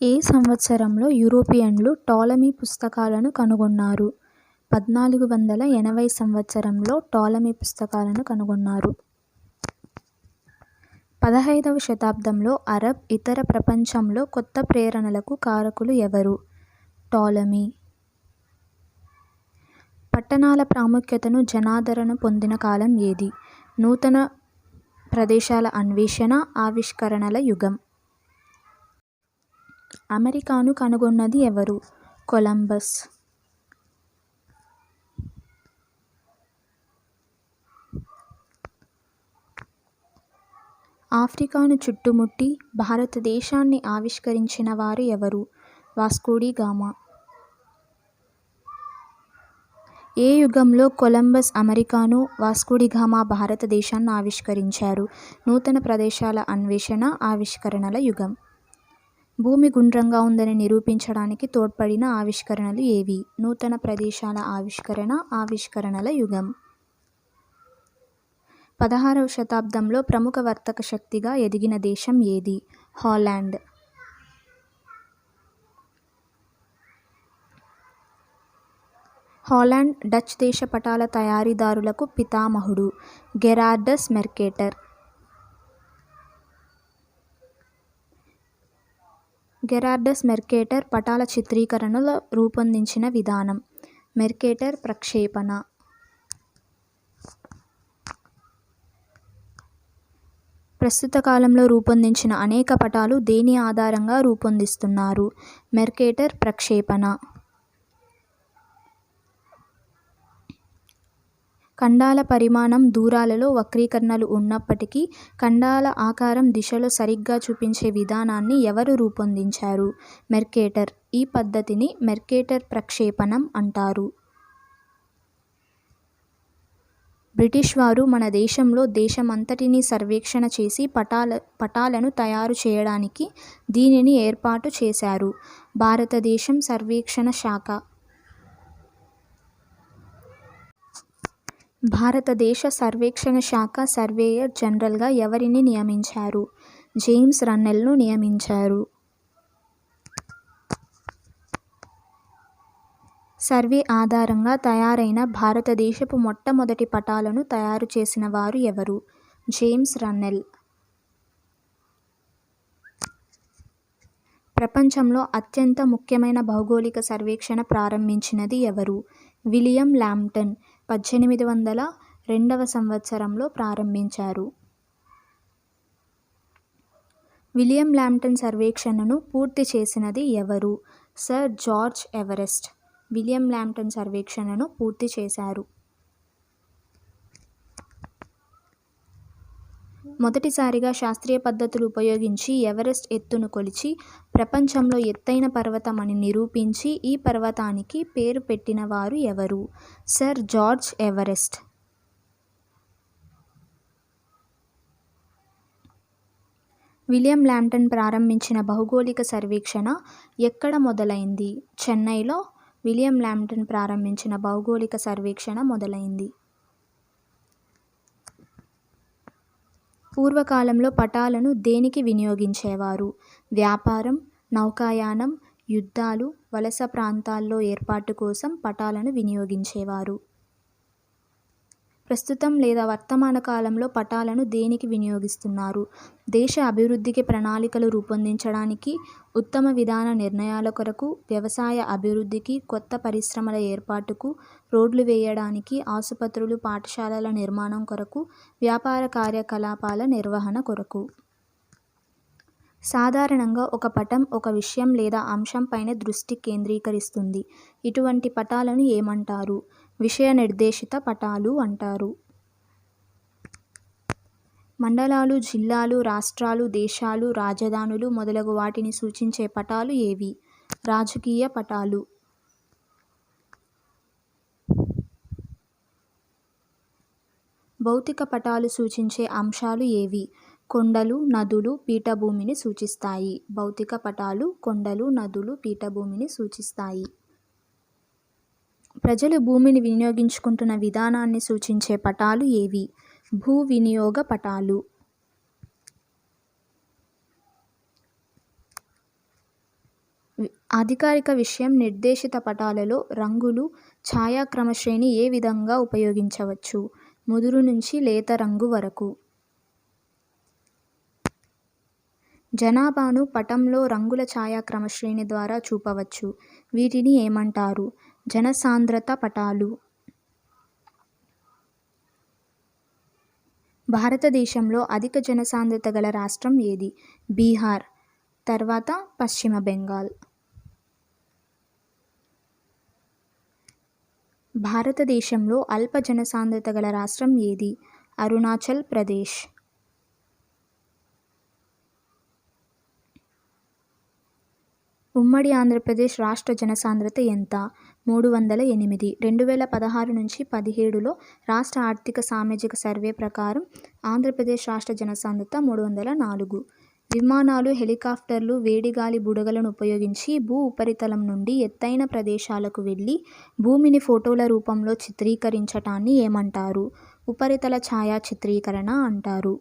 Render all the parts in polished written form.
ఏ సంవత్సరంలో యూరోపియన్లు టోలమీ పుస్తకాలను కనుగొన్నారు? 1480 సంవత్సరంలో టోలమీ పుస్తకాలను కనుగొన్నారు. 15వ శతాబ్దంలో అరబ్, ఇతర ప్రపంచంలో కొత్త ప్రేరణలకు కారకులు ఎవరు? టోలమీ. పట్టణాల ప్రాముఖ్యతను జనాదరణ పొందిన కాలం ఏది? నూతన ప్రదేశాల అన్వేషణ, ఆవిష్కరణల యుగం. అమెరికాను కనుగొన్నది ఎవరు? కొలంబస్. ఆఫ్రికాను చుట్టుముట్టి భారతదేశాన్ని ఆవిష్కరించిన వారు ఎవరు? Vasco da Gama. ఏ యుగంలో కొలంబస్ అమెరికాను, వాస్కోడి గామా భారతదేశాన్ని ఆవిష్కరించారు? నూతన ప్రదేశాల అన్వేషణ, ఆవిష్కరణల యుగం. భూమి గుండ్రంగా ఉందని నిరూపించడానికి తోడ్పడిన ఆవిష్కరణలు ఏవి? నూతన ప్రదేశాల ఆవిష్కరణ, ఆవిష్కరణల యుగం. 16వ శతాబ్దంలో ప్రముఖ వర్తక శక్తిగా ఎదిగిన దేశం ఏది? హాలాండ్. హాలాండ్ డచ్ దేశ పటాల తయారీదారులకు పితామహుడు. గెరార్డస్ మెర్కేటర్. గెరార్డస్ మెర్కేటర్ పటాల చిత్రీకరణలో రూపొందించిన విధానం. మెర్కేటర్ ప్రక్షేపణ. ప్రస్తుత కాలంలో రూపొందించిన అనేక పటాలు దేని ఆధారంగా రూపొందిస్తున్నారు? మెర్కేటర్ ప్రక్షేపణ. ఖండాల పరిమాణం, దూరాలలో వక్రీకరణలు ఉన్నప్పటికీ ఖండాల ఆకారం, దిశలో సరిగ్గా చూపించే విధానాన్ని ఎవరు రూపొందించారు? మెర్కేటర్. ఈ పద్ధతిని మెర్కేటర్ ప్రక్షేపణం అంటారు. బ్రిటిష్ వారు మన దేశంలో దేశమంతటినీ సర్వేక్షణ చేసి పటాలను తయారు చేయడానికి దీనిని ఏర్పాటు చేశారు. భారతదేశం సర్వేక్షణ శాఖ. భారతదేశ సర్వేక్షణ శాఖ సర్వేయర్ జనరల్గా ఎవరిని నియమించారు? జేమ్స్ రన్నెల్ను నియమించారు. సర్వే ఆధారంగా తయారైన భారతదేశపు మొట్టమొదటి పటాలను తయారు చేసిన వారు ఎవరు? జేమ్స్ రన్నెల్. ప్రపంచంలో అత్యంత ముఖ్యమైన భౌగోళిక సర్వేక్షణ ప్రారంభించినది ఎవరు? విలియం లాంప్టన్ 1802వ సంవత్సరంలో ప్రారంభించారు. విలియం లాంప్టన్ సర్వేక్షణను పూర్తి చేసినది ఎవరు? Sir George Everest. విలియం లాంప్టన్ సర్వేక్షణను పూర్తి చేశారు. మొదటిసారిగా శాస్త్రీయ పద్ధతులు ఉపయోగించి ఎవరెస్ట్ ఎత్తును కొలిచి ప్రపంచంలో ఎత్తైన పర్వతం అని నిరూపించి ఈ పర్వతానికి పేరు పెట్టిన వారు ఎవరు? Sir George Everest. విలియం లాంప్టన్ ప్రారంభించిన భౌగోళిక సర్వేక్షణ ఎక్కడ మొదలైంది? చెన్నైలో విలియం లాంప్టన్ ప్రారంభించిన భౌగోళిక సర్వేక్షణ మొదలైంది. పూర్వకాలంలో పటాలను దేనికి వినియోగించేవారు? వ్యాపారం, నౌకాయానం, యుద్ధాలు, వలస ప్రాంతాల్లో ఏర్పాటు కోసం పటాలను వినియోగించేవారు. ప్రస్తుతం లేదా వర్తమాన కాలంలో పటాలను దేనికి వినియోగిస్తున్నారు? దేశ అభివృద్ధికి ప్రణాళికలు రూపొందించడానికి, ఉత్తమ విధాన నిర్ణయాల కొరకు, వ్యవసాయ అభివృద్ధికి, కొత్త పరిశ్రమల ఏర్పాటుకు, రోడ్లు వేయడానికి, ఆసుపత్రులు, పాఠశాలల నిర్మాణం కొరకు, వ్యాపార కార్యకలాపాల నిర్వహణ కొరకు. సాధారణంగా ఒక పటం ఒక విషయం లేదా అంశం పైన దృష్టి కేంద్రీకరిస్తుంది. ఇటువంటి పటాలను ఏమంటారు? విషయ నిర్దేశిత పటాలు అంటారు. మండలాలు, జిల్లాలు, రాష్ట్రాలు, దేశాలు, రాజధానులు మొదలగు వాటిని సూచించే పటాలు ఏవి? రాజకీయ పటాలు. భౌతిక పటాలు సూచించే అంశాలు ఏవి? కొండలు, నదులు, పీఠభూమిని సూచిస్తాయి. భౌతిక పటాలు కొండలు, నదులు, పీఠభూమిని సూచిస్తాయి. ప్రజలు భూమిని వినియోగించుకుంటున్న విధానాన్ని సూచించే పటాలు ఏవి? భూ వినియోగ పటాలు. అధికారిక విషయం నిర్దేశిత పటాలలో రంగులు ఛాయాక్రమశ్రేణి ఏ విధంగా ఉపయోగించవచ్చు? ముదురు నుంచి లేత రంగు వరకు. జనాభాను పటంలో రంగుల ఛాయాక్రమశ్రేణి ద్వారా చూపవచ్చు. వీటిని ఏమంటారు? జనసాంద్రత పటాలు. భారతదేశంలో అధిక జనసాంద్రత గల రాష్ట్రం ఏది? బీహార్. తర్వాత పశ్చిమ బెంగాల్. భారతదేశంలో అల్ప జనసాంద్రత గల రాష్ట్రం ఏది? అరుణాచల్ ప్రదేశ్. ఉమ్మడి ఆంధ్రప్రదేశ్ రాష్ట్ర జనసాంద్రత ఎంత? 308. 2016 నుంచి 17లో రాష్ట్ర ఆర్థిక సామాజిక సర్వే ప్రకారం ఆంధ్రప్రదేశ్ రాష్ట్ర జనసాంద్రత 304. విమానాలు, హెలికాప్టర్లు వేడిగాలి బుడగలను ఉపయోగించి భూ ఉపరితలం నుండి ఎత్తైన ప్రదేశాలకు వెళ్ళి భూమిని ఫోటోల రూపంలో చిత్రీకరించటాన్ని ఏమంటారు? ఉపరితల ఛాయా చిత్రీకరణ అంటారు.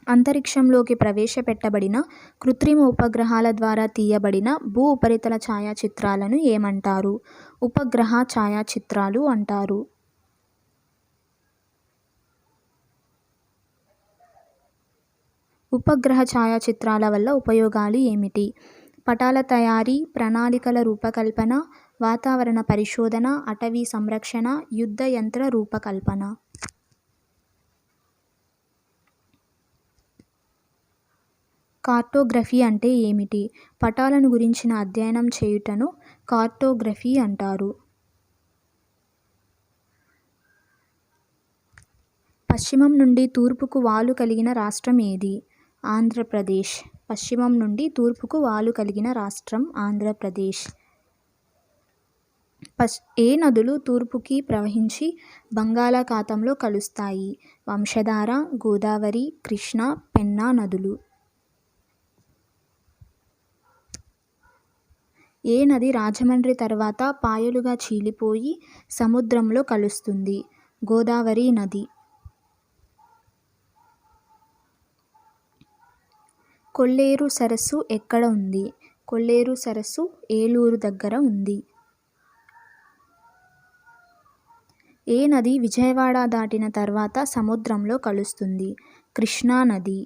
అంతరిక్షంలోకి ప్రవేశపెట్టబడిన కృత్రిమ ఉపగ్రహాల ద్వారా తీయబడిన భూ ఉపరితల ఛాయాచిత్రాలను ఏమంటారు? ఉపగ్రహ ఛాయాచిత్రాలు అంటారు. ఉపగ్రహ ఛాయాచిత్రాల వల్ల ఉపయోగాలు ఏమిటి? పటాల తయారీ, ప్రణాళికల రూపకల్పన, వాతావరణ పరిశోధన, అటవీ సంరక్షణ, యుద్ధ యంత్ర రూపకల్పన. కార్టోగ్రఫీ అంటే ఏమిటి? పటాలను గురించిన అధ్యయనం చేయుటను కార్టోగ్రఫీ అంటారు. పశ్చిమం నుండి తూర్పుకు వాలు కలిగిన రాష్ట్రం ఏది? ఆంధ్రప్రదేశ్. పశ్చిమం నుండి తూర్పుకు వాలు కలిగిన రాష్ట్రం ఆంధ్రప్రదేశ్. ఏ నదులు తూర్పుకి ప్రవహించి బంగాళాఖాతంలో కలుస్తాయి? వంశధార, గోదావరి, కృష్ణా, పెన్నా నదులు. ఏ నది రాజమండ్రి తర్వాత పాయలుగా చీలిపోయి సముద్రంలో కలుస్తుంది? గోదావరి నది. కొల్లేరు సరస్సు ఎక్కడ ఉంది? కొల్లేరు సరస్సు ఏలూరు దగ్గర ఉంది. ఏ నది విజయవాడ దాటిన తర్వాత సముద్రంలో కలుస్తుంది? కృష్ణా నది.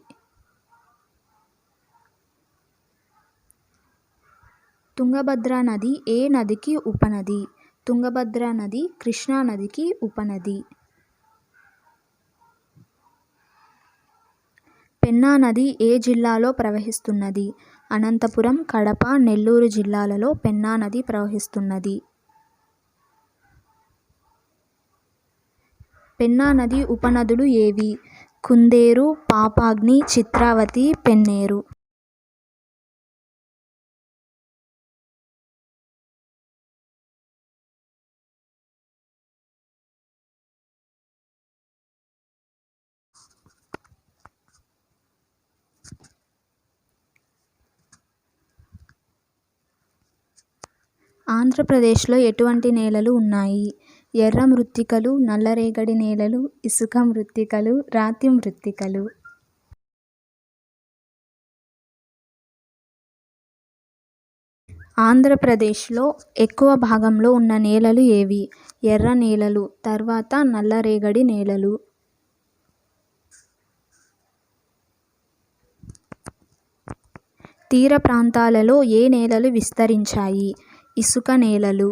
తుంగభద్ర నది ఏ నదికి ఉపనది? తుంగభద్ర నది కృష్ణా నదికి ఉపనది. పెన్నా నది ఏ జిల్లాలో ప్రవహిస్తున్నది? అనంతపురం, కడప, నెల్లూరు జిల్లాలలో పెన్నా నది ప్రవహిస్తున్నది. పెన్నా నది ఉపనదులు ఏవి? కుందేరు, పాపాగ్ని, చిత్రావతి, పెన్నేరు. ఆంధ్రప్రదేశ్లో ఎటువంటి నేలలు ఉన్నాయి? ఎర్ర మృత్తికలు, నల్లరేగడి నేలలు, ఇసుక మృత్తికలు, రాతి మృత్తికలు. ఆంధ్రప్రదేశ్లో ఎక్కువ భాగంలో ఉన్న నేలలు ఏవి? ఎర్ర నేలలు, తర్వాత నల్లరేగడి నేలలు. తీర ప్రాంతాలలో ఏ నేలలు విస్తరించాయి? ఇసుక నేలలు.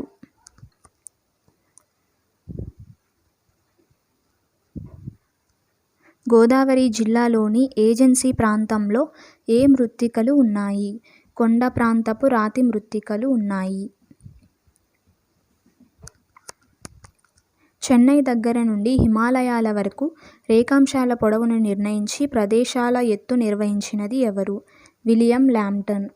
గోదావరి జిల్లాలోని ఏజెన్సీ ప్రాంతంలో ఏ మృత్తికలు ఉన్నాయి? కొండ ప్రాంతపు రాతి మృత్తికలు ఉన్నాయి. చెన్నై దగ్గర నుండి హిమాలయాల వరకు రేఖాంశాల పొడవును నిర్ణయించి ప్రదేశాల ఎత్తు నిర్వహించినది ఎవరు? విలియం లాంప్టన్.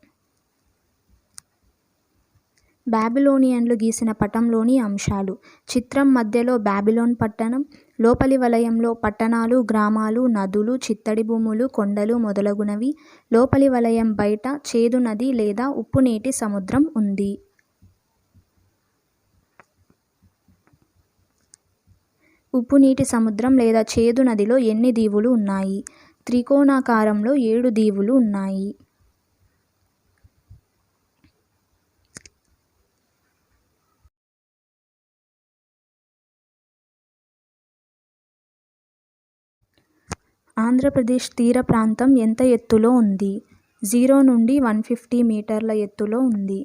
బాబిలోనియన్లు గీసిన పటంలోని అంశాలు. చిత్రం మధ్యలో బాబిలోన్ పట్టణం, లోపలి వలయంలో పట్టణాలు, గ్రామాలు, నదులు, చిత్తడి భూములు, కొండలు మొదలగునవి. లోపలి వలయం బయట చేదు నది లేదా ఉప్పునీటి సముద్రం ఉంది. ఉప్పునీటి సముద్రం లేదా చేదు నదిలో ఎన్ని దీవులు ఉన్నాయి? త్రికోణాకారంలో 7 దీవులు ఉన్నాయి. ఆంధ్రప్రదేశ్ తీర ప్రాంతం ఎంత ఎత్తులో ఉంది? 0 నుండి 150 మీటర్ల ఎత్తులో ఉంది.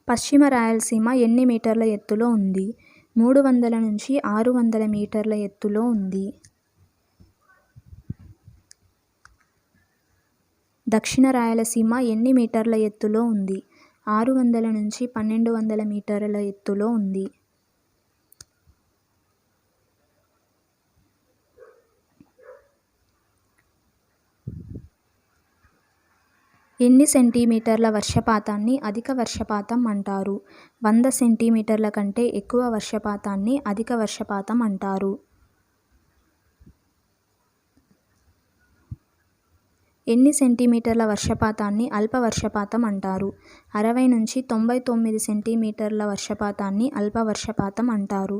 పశ్చిమ రాయలసీమ ఎన్ని మీటర్ల ఎత్తులో ఉంది? 300 నుంచి 600 మీటర్ల ఎత్తులో ఉంది. దక్షిణ రాయలసీమ ఎన్ని మీటర్ల ఎత్తులో ఉంది? 600 నుంచి 1200 మీటర్ల ఎత్తులో ఉంది. ఎన్ని సెంటీమీటర్ల వర్షపాతాన్ని అధిక వర్షపాతం అంటారు? 100 సెంటీమీటర్ల కంటే ఎక్కువ వర్షపాతాన్ని అధిక వర్షపాతం అంటారు. ఎన్ని సెంటీమీటర్ల వర్షపాతాన్ని అల్ప వర్షపాతం అంటారు? 60 నుంచి 99 సెంటీమీటర్ల వర్షపాతాన్ని అల్ప వర్షపాతం అంటారు.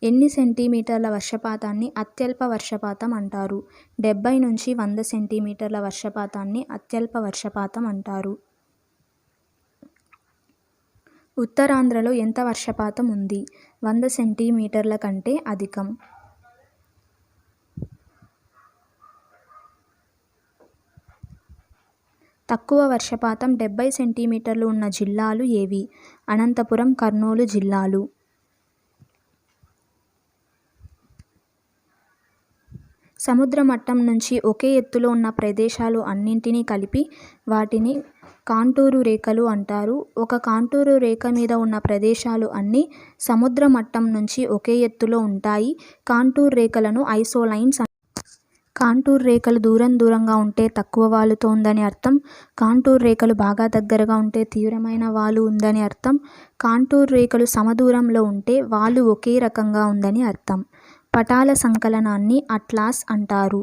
ఎన్ని సెంటీమీటర్ల వర్షపాతాన్ని అత్యల్ప వర్షపాతం అంటారు? 70 నుంచి 100 సెంటీమీటర్ల వర్షపాతాన్ని అత్యల్ప వర్షపాతం అంటారు. ఉత్తరాంధ్రలో ఎంత వర్షపాతం ఉంది? 100 సెంటీమీటర్ల కంటే అధికం. తక్కువ వర్షపాతం 70 సెంటీమీటర్లు ఉన్న జిల్లాలు ఏవి? అనంతపురం, కర్నూలు జిల్లాలు. సముద్ర మట్టం నుంచి ఒకే ఎత్తులో ఉన్న ప్రదేశాలు అన్నింటినీ కలిపి వాటిని కాంటూరు రేఖలు అంటారు. ఒక కాంటూరు రేఖ మీద ఉన్న ప్రదేశాలు అన్నీ సముద్ర మట్టం నుంచి ఒకే ఎత్తులో ఉంటాయి. కాంటూర్ రేఖలను ఐసోలైన్స్ అంటారు. కాంటూర్ రేఖలు దూరంగా ఉంటే తక్కువ వాలుతో ఉందని అర్థం. కాంటూర్ రేఖలు బాగా దగ్గరగా ఉంటే తీవ్రమైన వాలు ఉందని అర్థం. కాంటూర్ రేఖలు సమదూరంలో ఉంటే వాలు ఒకే రకంగా ఉందని అర్థం. పటాల సంకలనాన్ని అట్లాస్ అంటారు.